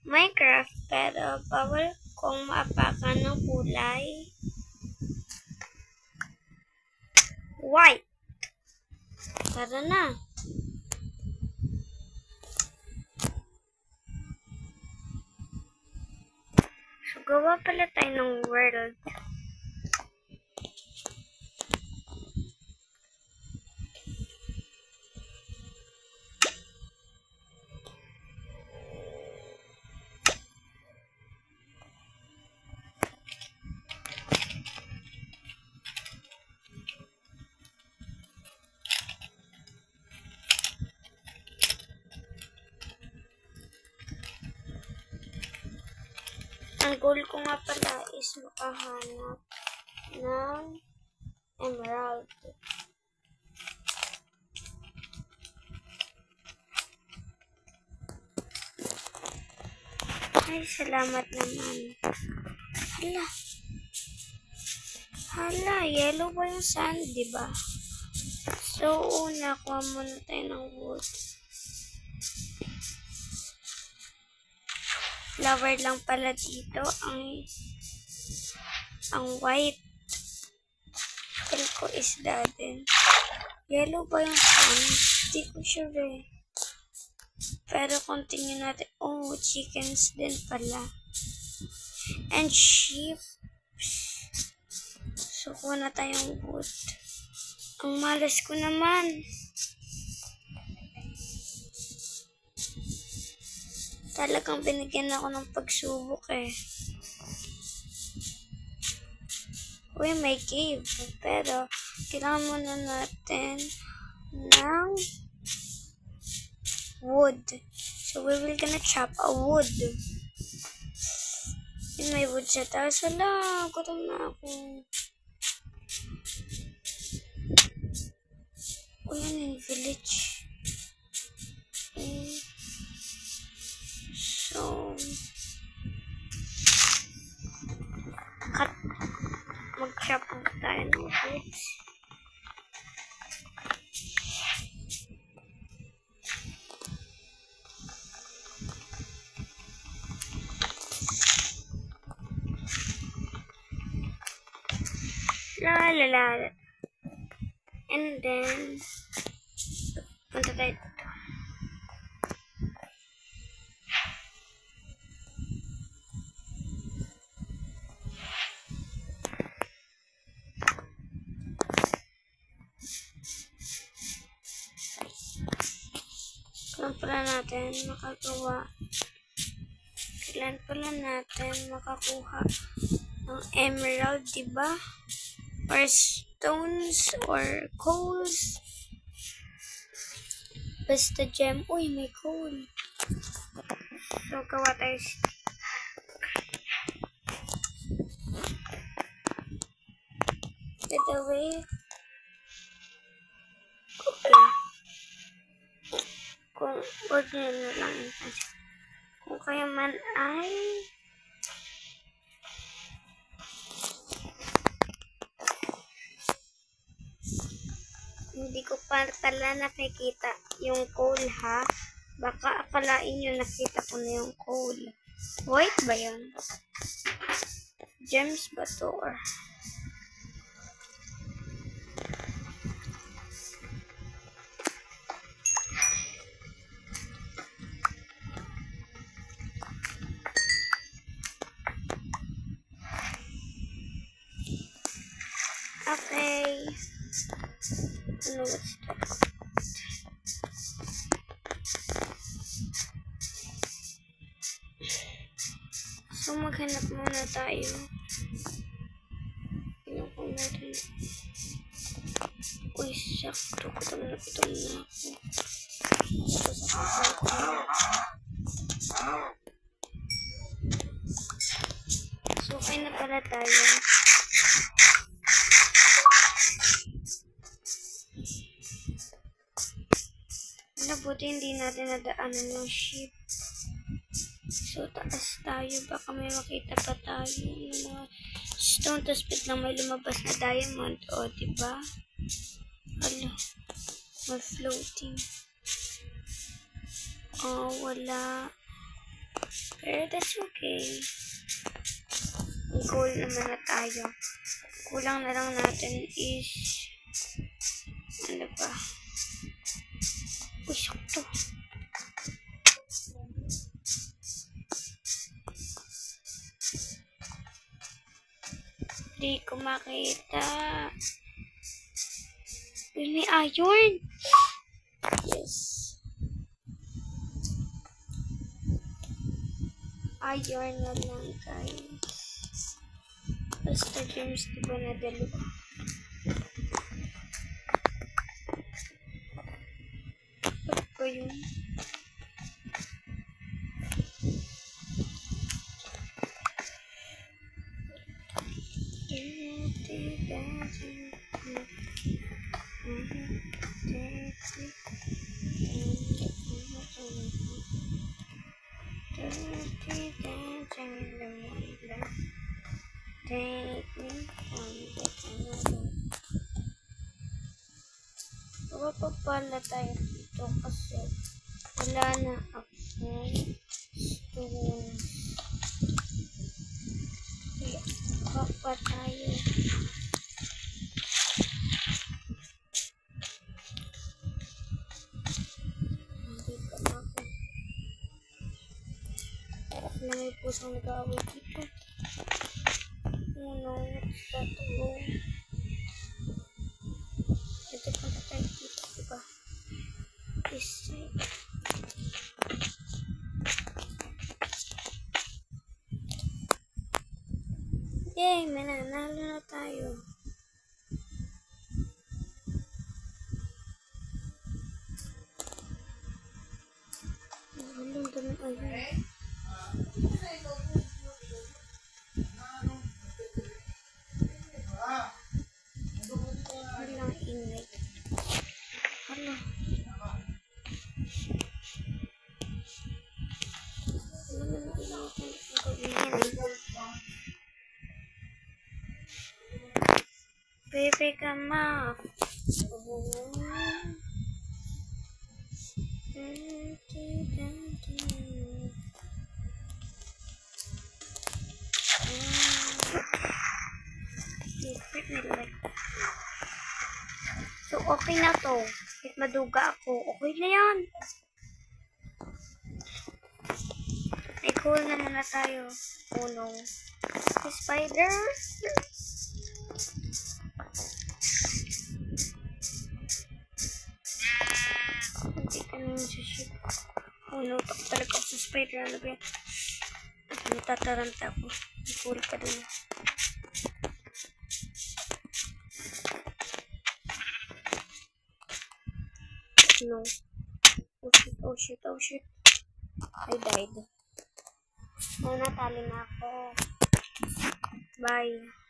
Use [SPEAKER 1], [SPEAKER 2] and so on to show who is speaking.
[SPEAKER 1] Minecraft, pero bawal kong maapakan ng kulay white. Tara na. So, gawa pala tayo ng world. Ang goal ko nga pala is makahanap ng emerald. Ay, salamat naman. Hala, yellow ba yung sand, diba? So, una, kuha muna tayo ng wood. Flower lang pala dito, ang white. Feel ko isda din. Yellow ba yung sand? Hindi ko sure eh. Pero continue natin. Oh, chickens din pala. And sheep. So, kuha na tayong wood. Ang malas ko naman. Talagang binigyan ako ng pagsubok eh. Uy, may cave. Pero, kailangan muna natin ng wood. So, we will gonna chop a wood. Yun, may wood sa taas. Hala, gutom na ako. Uy, yan yung village. So, mag-chop tayo ng woods. La. And then, punta tayo dito. Kailan pala natin makagawa? Kailan pala natin makakuha ng emerald, diba? Or stones, or coals. Basta gem. Uy, may coal. So, gawa tayo. By the way, okay. Huwag nyo na lang. Kung kaya man ay hindi ko pala nakikita yung coal, ha? Baka akalain nyo nakita ko na yung coal. White ba yun? Gems ba to? Or okay. Ano what's that? So, maghanap muna tayo. Pinukong natin. Uy, sakto. Gutom na ako. So, okay na pala tayo. Buti hindi natin nadaanan yung sheep. So, taas tayo. Baka may makita pa tayo ng mga stone. Tapos biglang may lumabas na diamond. O, diba? Alo. May floating. Oh, wala. Pero that's okay. Goal naman na tayo. Kulang na lang natin is ano ba? Uy, sakto. Hindi ko makita. Uy, may iron. Yes. Iron na lang, guys. Basta gems, diba na dalawa? Ba't ba yun? Pala tayo dito kasi wala na akong stones. Kaya pa tayo. Hindi ka na ako. Wala may pusang nag-away dito. Oh no, what's that? Oh. Ito punta tayo dito, diba? This side. Yay! Mananalo na tayo. Walang dami ayun. Walang ingay. Hala. Baby, come off. So, okay na to. Kahit maduga ako, okay na yan. May cool na muna tayo. Oh no. The spider. Hindi ka naman sa ship. Oh no, takot talaga ako sa spider. Ano ba yan? Natataranta ako. Cool ka dun. No. Oh shit, oh shit, oh shit. I died. Oh, natali na ako. Bye.